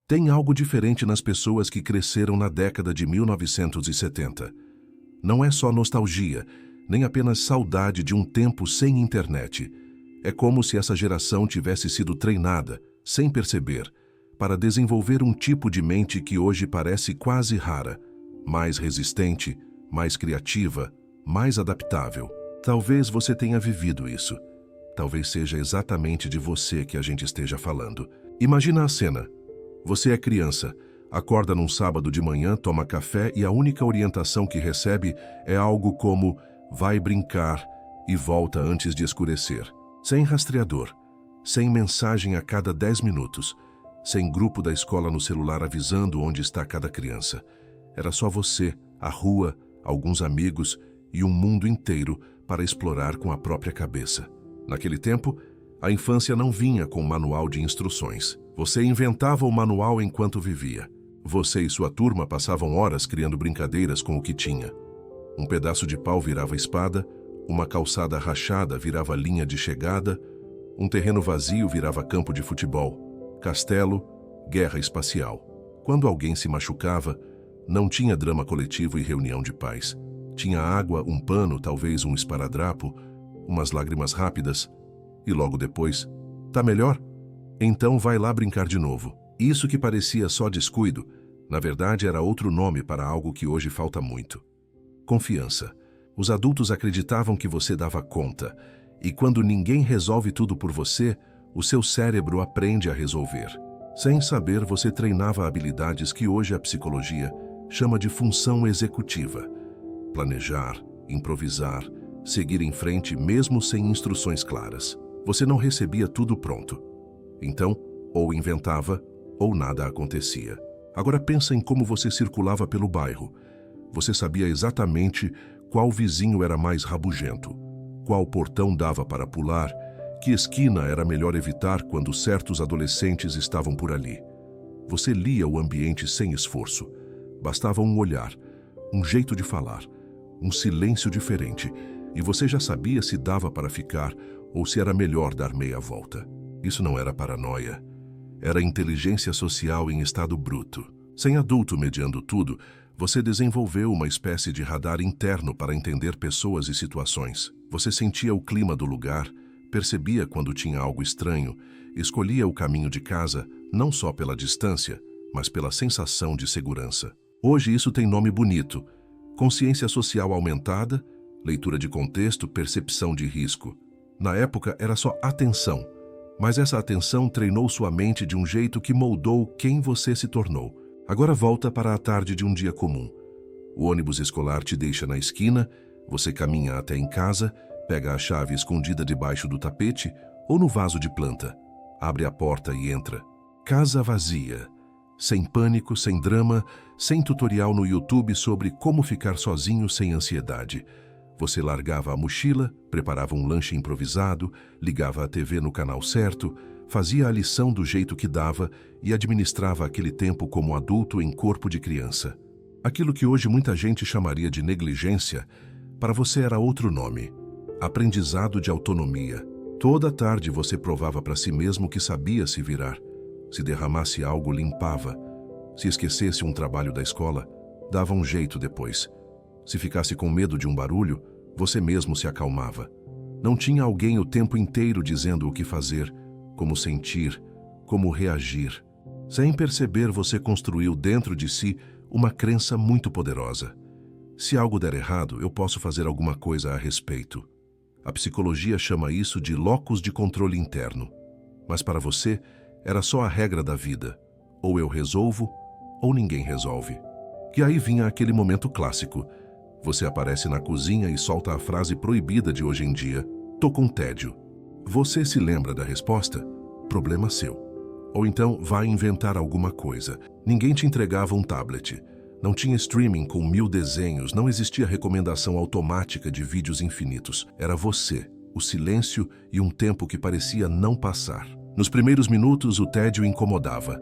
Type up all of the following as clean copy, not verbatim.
Tem algo diferente nas pessoas que cresceram na década de 1970. Não é só nostalgia, nem apenas saudade de um tempo sem internet. É como se essa geração tivesse sido treinada, sem perceber, para desenvolver um tipo de mente que hoje parece quase rara, mais resistente, mais criativa, mais adaptável. Talvez você tenha vivido isso. Talvez seja exatamente de você que a gente esteja falando. Imagina a cena. Você é criança, acorda num sábado de manhã, toma café e a única orientação que recebe é algo como vai brincar e volta antes de escurecer. Sem rastreador, sem mensagem a cada 10 minutos, sem grupo da escola no celular avisando onde está cada criança. Era só você, a rua, alguns amigos e um mundo inteiro para explorar com a própria cabeça. Naquele tempo, a infância não vinha com manual de instruções. Você inventava o manual enquanto vivia. Você e sua turma passavam horas criando brincadeiras com o que tinha. Um pedaço de pau virava espada, uma calçada rachada virava linha de chegada, um terreno vazio virava campo de futebol, castelo, guerra espacial. Quando alguém se machucava, não tinha drama coletivo e reunião de paz. Tinha água, um pano, talvez um esparadrapo, umas lágrimas rápidas, e logo depois, tá melhor? Então vai lá brincar de novo. Isso que parecia só descuido, na verdade era outro nome para algo que hoje falta muito. Confiança. Os adultos acreditavam que você dava conta, e quando ninguém resolve tudo por você, o seu cérebro aprende a resolver. Sem saber, você treinava habilidades que hoje a psicologia chama de função executiva. Planejar, improvisar, seguir em frente mesmo sem instruções claras. Você não recebia tudo pronto. Então, ou inventava, ou nada acontecia. Agora pensa em como você circulava pelo bairro. Você sabia exatamente qual vizinho era mais rabugento, qual portão dava para pular, que esquina era melhor evitar quando certos adolescentes estavam por ali. Você lia o ambiente sem esforço. Bastava um olhar, um jeito de falar, um silêncio diferente, e você já sabia se dava para ficar ou se era melhor dar meia volta. Isso não era paranoia. Era inteligência social em estado bruto. Sem adulto mediando tudo, você desenvolveu uma espécie de radar interno para entender pessoas e situações. Você sentia o clima do lugar, percebia quando tinha algo estranho, escolhia o caminho de casa, não só pela distância, mas pela sensação de segurança. Hoje isso tem nome bonito: consciência social aumentada, leitura de contexto, percepção de risco. Na época era só atenção, mas essa atenção treinou sua mente de um jeito que moldou quem você se tornou. Agora volta para a tarde de um dia comum. O ônibus escolar te deixa na esquina, você caminha até em casa, pega a chave escondida debaixo do tapete ou no vaso de planta, abre a porta e entra. Casa vazia. Sem pânico, sem drama, sem tutorial no YouTube sobre como ficar sozinho sem ansiedade. Você largava a mochila, preparava um lanche improvisado, ligava a TV no canal certo, fazia a lição do jeito que dava e administrava aquele tempo como adulto em corpo de criança. Aquilo que hoje muita gente chamaria de negligência, para você era outro nome: aprendizado de autonomia. Toda tarde você provava para si mesmo que sabia se virar. Se derramasse algo, limpava. Se esquecesse um trabalho da escola, dava um jeito depois. Se ficasse com medo de um barulho, você mesmo se acalmava. Não tinha alguém o tempo inteiro dizendo o que fazer, como sentir, como reagir. Sem perceber, você construiu dentro de si uma crença muito poderosa. Se algo der errado, eu posso fazer alguma coisa a respeito. A psicologia chama isso de locus de controle interno. Mas para você, era só a regra da vida. Ou eu resolvo, ou ninguém resolve. E aí vinha aquele momento clássico. Você aparece na cozinha e solta a frase proibida de hoje em dia: tô com tédio. Você se lembra da resposta? Problema seu. Ou então, vai inventar alguma coisa. Ninguém te entregava um tablet. Não tinha streaming com 1000 desenhos, não existia recomendação automática de vídeos infinitos. Era você, o silêncio e um tempo que parecia não passar. Nos primeiros minutos, o tédio incomodava.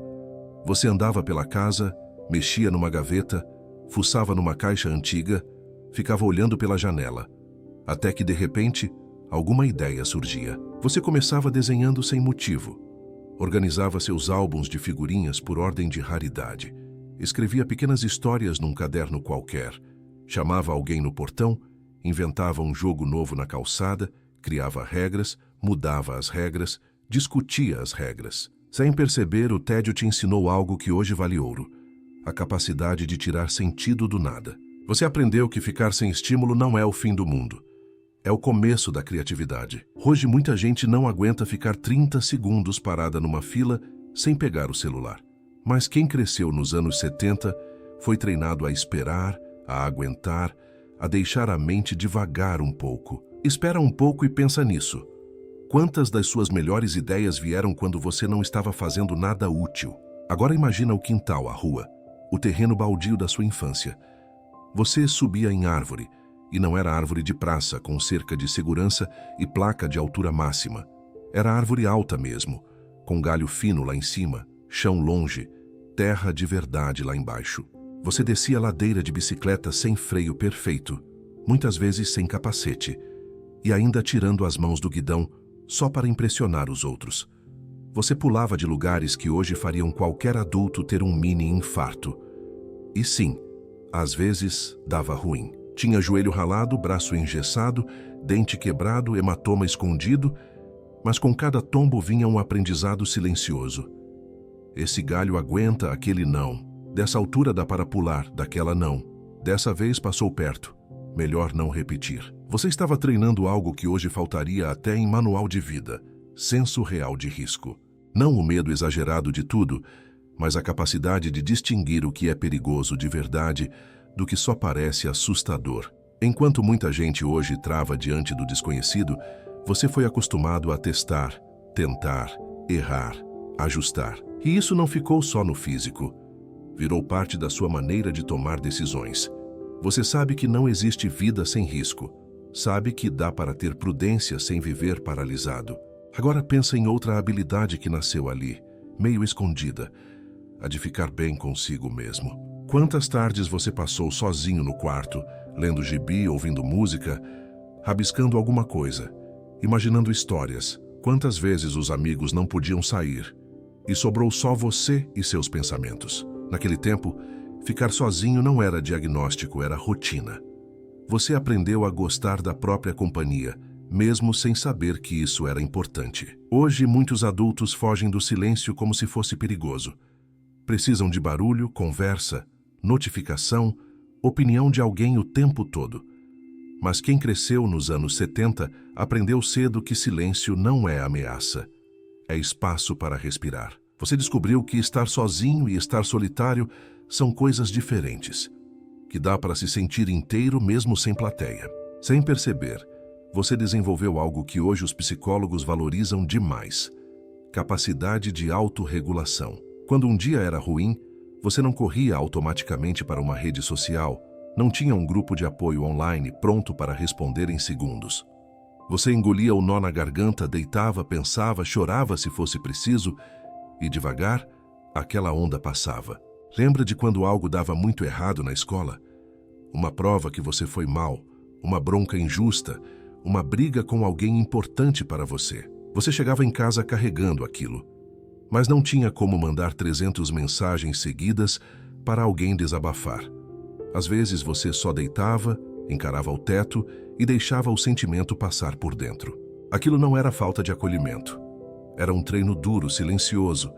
Você andava pela casa, mexia numa gaveta, fuçava numa caixa antiga, ficava olhando pela janela, até que, de repente, alguma ideia surgia. Você começava desenhando sem motivo. Organizava seus álbuns de figurinhas por ordem de raridade. Escrevia pequenas histórias num caderno qualquer. Chamava alguém no portão, inventava um jogo novo na calçada, criava regras, mudava as regras, discutia as regras. Sem perceber, o tédio te ensinou algo que hoje vale ouro: a capacidade de tirar sentido do nada. Você aprendeu que ficar sem estímulo não é o fim do mundo. É o começo da criatividade. Hoje muita gente não aguenta ficar 30 segundos parada numa fila sem pegar o celular. Mas quem cresceu nos anos 70 foi treinado a esperar, a aguentar, a deixar a mente divagar um pouco. Espera um pouco e pensa nisso. Quantas das suas melhores ideias vieram quando você não estava fazendo nada útil? Agora imagina o quintal, a rua, o terreno baldio da sua infância. Você subia em árvore, e não era árvore de praça, com cerca de segurança e placa de altura máxima. Era árvore alta mesmo, com galho fino lá em cima, chão longe, terra de verdade lá embaixo. Você descia a ladeira de bicicleta sem freio perfeito, muitas vezes sem capacete, e ainda tirando as mãos do guidão só para impressionar os outros. Você pulava de lugares que hoje fariam qualquer adulto ter um mini infarto. E sim, às vezes dava ruim. Tinha joelho ralado, braço engessado, dente quebrado, hematoma escondido, mas com cada tombo vinha um aprendizado silencioso. Esse galho aguenta, aquele não. Dessa altura dá para pular, daquela não. Dessa vez passou perto. Melhor não repetir. Você estava treinando algo que hoje faltaria até em manual de vida: senso real de risco. Não o medo exagerado de tudo, mas a capacidade de distinguir o que é perigoso de verdade do que só parece assustador. Enquanto muita gente hoje trava diante do desconhecido, você foi acostumado a testar, tentar, errar, ajustar. E isso não ficou só no físico. Virou parte da sua maneira de tomar decisões. Você sabe que não existe vida sem risco. Sabe que dá para ter prudência sem viver paralisado. Agora pensa em outra habilidade que nasceu ali, meio escondida: a de ficar bem consigo mesmo. Quantas tardes você passou sozinho no quarto, lendo gibi, ouvindo música, rabiscando alguma coisa, imaginando histórias? Quantas vezes os amigos não podiam sair e sobrou só você e seus pensamentos? Naquele tempo, ficar sozinho não era diagnóstico, era rotina. Você aprendeu a gostar da própria companhia, mesmo sem saber que isso era importante. Hoje, muitos adultos fogem do silêncio como se fosse perigoso. Precisam de barulho, conversa, notificação, opinião de alguém o tempo todo. Mas quem cresceu nos anos 70 aprendeu cedo que silêncio não é ameaça. É espaço para respirar. Você descobriu que estar sozinho e estar solitário são coisas diferentes. Que dá para se sentir inteiro mesmo sem plateia. Sem perceber, você desenvolveu algo que hoje os psicólogos valorizam demais: capacidade de autorregulação. Quando um dia era ruim, você não corria automaticamente para uma rede social, não tinha um grupo de apoio online pronto para responder em segundos. Você engolia o nó na garganta, deitava, pensava, chorava se fosse preciso, e devagar, aquela onda passava. Lembra de quando algo dava muito errado na escola? Uma prova que você foi mal, uma bronca injusta, uma briga com alguém importante para você. Você chegava em casa carregando aquilo. Mas não tinha como mandar 300 mensagens seguidas para alguém desabafar. Às vezes você só deitava, encarava o teto e deixava o sentimento passar por dentro. Aquilo não era falta de acolhimento. Era um treino duro, silencioso,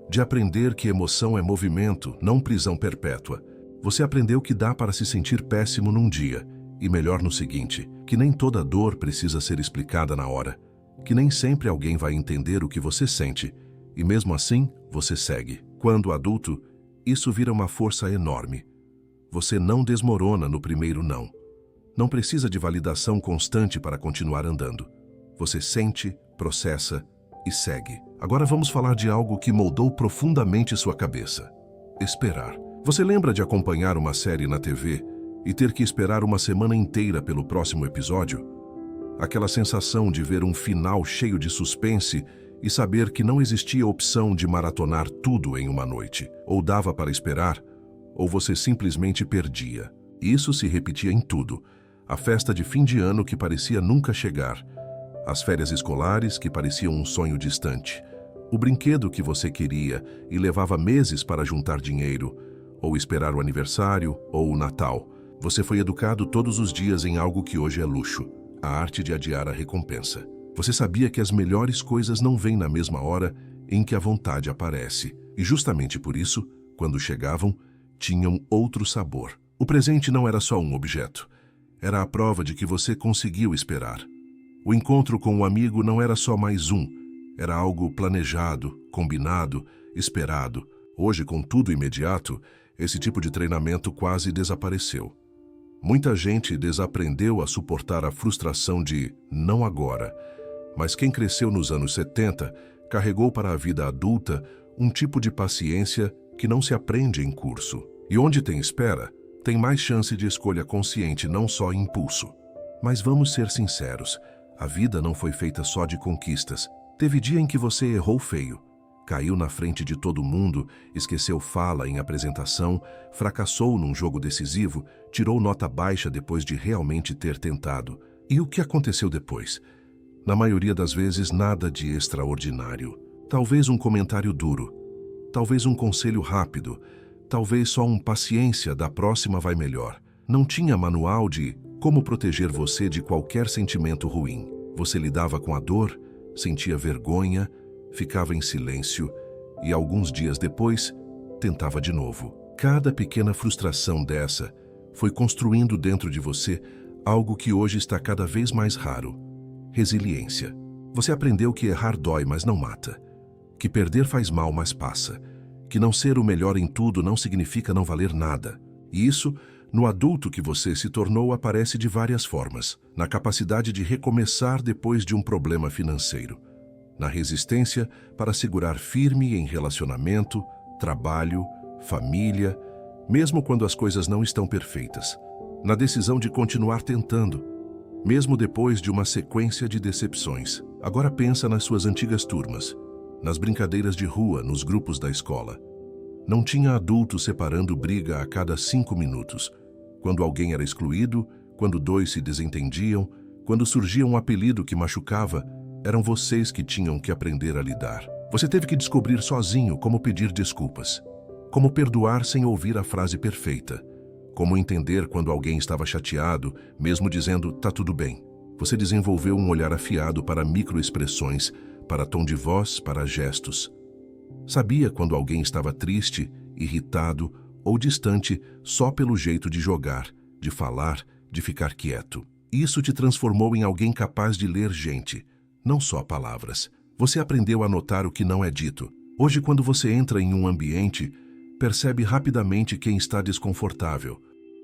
de aprender que emoção é movimento, não prisão perpétua. Você aprendeu que dá para se sentir péssimo num dia e melhor no seguinte, que nem toda dor precisa ser explicada na hora, que nem sempre alguém vai entender o que você sente. E mesmo assim, você segue. Quando adulto, isso vira uma força enorme. Você não desmorona no primeiro não. Não precisa de validação constante para continuar andando. Você sente, processa e segue. Agora vamos falar de algo que moldou profundamente sua cabeça: esperar. Você lembra de acompanhar uma série na TV e ter que esperar uma semana inteira pelo próximo episódio? Aquela sensação de ver um final cheio de suspense e saber que não existia opção de maratonar tudo em uma noite. Ou dava para esperar, ou você simplesmente perdia. Isso se repetia em tudo: a festa de fim de ano que parecia nunca chegar, as férias escolares que pareciam um sonho distante, O brinquedo que você queria e levava meses para juntar dinheiro, ou esperar o aniversário ou o Natal. Você foi educado todos os dias em algo que hoje é luxo, a arte de adiar a recompensa. Você sabia que as melhores coisas não vêm na mesma hora em que a vontade aparece. E justamente por isso, quando chegavam, tinham outro sabor. O presente não era só um objeto. Era a prova de que você conseguiu esperar. O encontro com o amigo não era só mais um. Era algo planejado, combinado, esperado. Hoje, com tudo imediato, esse tipo de treinamento quase desapareceu. Muita gente desaprendeu a suportar a frustração de não agora. Mas quem cresceu nos anos 70 carregou para a vida adulta um tipo de paciência que não se aprende em curso. E onde tem espera, tem mais chance de escolha consciente, não só impulso. Mas vamos ser sinceros, a vida não foi feita só de conquistas. Teve dia em que você errou feio, caiu na frente de todo mundo, esqueceu fala em apresentação, fracassou num jogo decisivo, tirou nota baixa depois de realmente ter tentado. E o que aconteceu depois? Na maioria das vezes, nada de extraordinário. Talvez um comentário duro, talvez um conselho rápido, talvez só um paciência, da próxima vai melhor. Não tinha manual de como proteger você de qualquer sentimento ruim. Você lidava com a dor, sentia vergonha, ficava em silêncio e alguns dias depois tentava de novo. Cada pequena frustração dessa foi construindo dentro de você algo que hoje está cada vez mais raro: resiliência. Você aprendeu que errar dói, mas não mata. Que perder faz mal, mas passa. Que não ser o melhor em tudo não significa não valer nada. E isso, no adulto que você se tornou, aparece de várias formas. Na capacidade de recomeçar depois de um problema financeiro. Na resistência para segurar firme em relacionamento, trabalho, família, mesmo quando as coisas não estão perfeitas. Na decisão de continuar tentando, mesmo depois de uma sequência de decepções. Agora pensa nas suas antigas turmas, nas brincadeiras de rua, nos grupos da escola. Não tinha adulto separando briga a cada 5 minutos. Quando alguém era excluído, quando dois se desentendiam, quando surgia um apelido que machucava, eram vocês que tinham que aprender a lidar. Você teve que descobrir sozinho como pedir desculpas, como perdoar sem ouvir a frase perfeita, como entender quando alguém estava chateado, mesmo dizendo "tá tudo bem". Você desenvolveu um olhar afiado para microexpressões, para tom de voz, para gestos. Sabia quando alguém estava triste, irritado ou distante só pelo jeito de jogar, de falar, de ficar quieto. Isso te transformou em alguém capaz de ler gente, não só palavras. Você aprendeu a notar o que não é dito. Hoje, quando você entra em um ambiente, percebe rapidamente quem está desconfortável,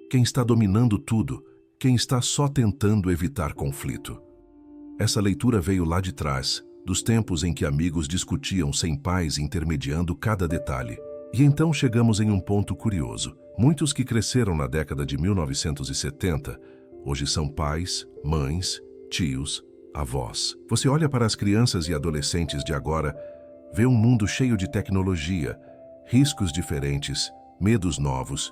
quem está dominando tudo, quem está só tentando evitar conflito. Essa leitura veio lá de trás, dos tempos em que amigos discutiam sem pais intermediando cada detalhe. E então chegamos em um ponto curioso. Muitos que cresceram na década de 1970, hoje são pais, mães, tios, avós. Você olha para as crianças e adolescentes de agora, vê um mundo cheio de tecnologia, riscos diferentes, medos novos,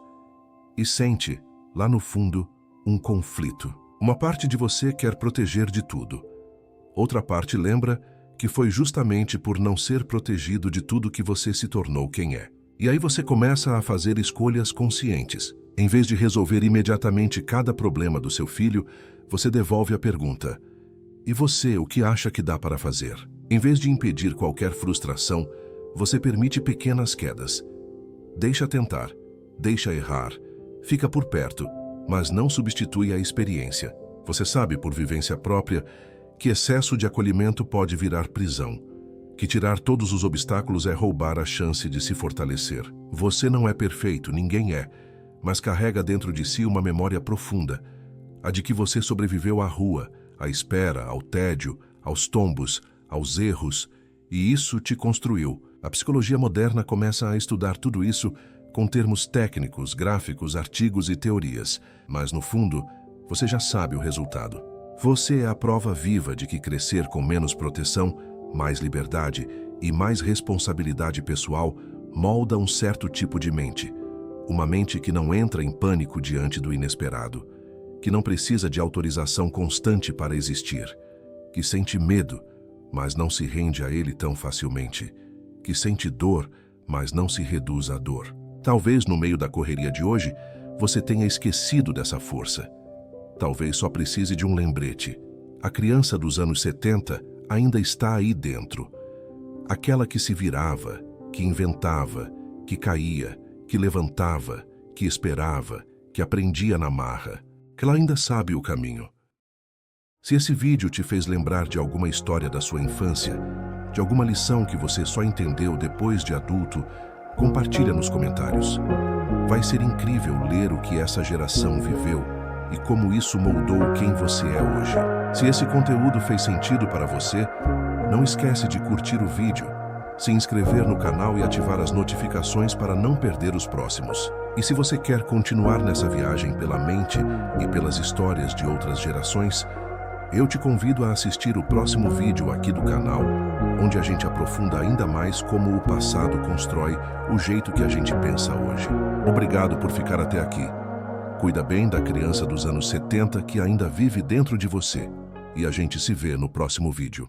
e sente, lá no fundo, um conflito. Uma parte de você quer proteger de tudo. Outra parte lembra que foi justamente por não ser protegido de tudo que você se tornou quem é. E aí você começa a fazer escolhas conscientes. Em vez de resolver imediatamente cada problema do seu filho, você devolve a pergunta: e você, o que acha que dá para fazer? Em vez de impedir qualquer frustração, você permite pequenas quedas. Deixa tentar, deixa errar, fica por perto, mas não substitui a experiência. Você sabe, por vivência própria, que excesso de acolhimento pode virar prisão, que tirar todos os obstáculos é roubar a chance de se fortalecer. Você não é perfeito, ninguém é, mas carrega dentro de si uma memória profunda, a de que você sobreviveu à rua, à espera, ao tédio, aos tombos, aos erros, e isso te construiu. A psicologia moderna começa a estudar tudo isso com termos técnicos, gráficos, artigos e teorias, mas no fundo, você já sabe o resultado. Você é a prova viva de que crescer com menos proteção, mais liberdade e mais responsabilidade pessoal molda um certo tipo de mente. Uma mente que não entra em pânico diante do inesperado, que não precisa de autorização constante para existir, que sente medo, mas não se rende a ele tão facilmente, que sente dor, mas não se reduz à dor. Talvez no meio da correria de hoje, você tenha esquecido dessa força. Talvez só precise de um lembrete. A criança dos anos 70 ainda está aí dentro. Aquela que se virava, que inventava, que caía, que levantava, que esperava, que aprendia na marra. Ela ainda sabe o caminho. Se esse vídeo te fez lembrar de alguma história da sua infância, de alguma lição que você só entendeu depois de adulto, compartilha nos comentários. Vai ser incrível ler o que essa geração viveu e como isso moldou quem você é hoje. Se esse conteúdo fez sentido para você, não esquece de curtir o vídeo, se inscrever no canal e ativar as notificações para não perder os próximos. E se você quer continuar nessa viagem pela mente e pelas histórias de outras gerações, eu te convido a assistir o próximo vídeo aqui do canal, onde a gente aprofunda ainda mais como o passado constrói o jeito que a gente pensa hoje. Obrigado por ficar até aqui. Cuida bem da criança dos anos 70 que ainda vive dentro de você. E a gente se vê no próximo vídeo.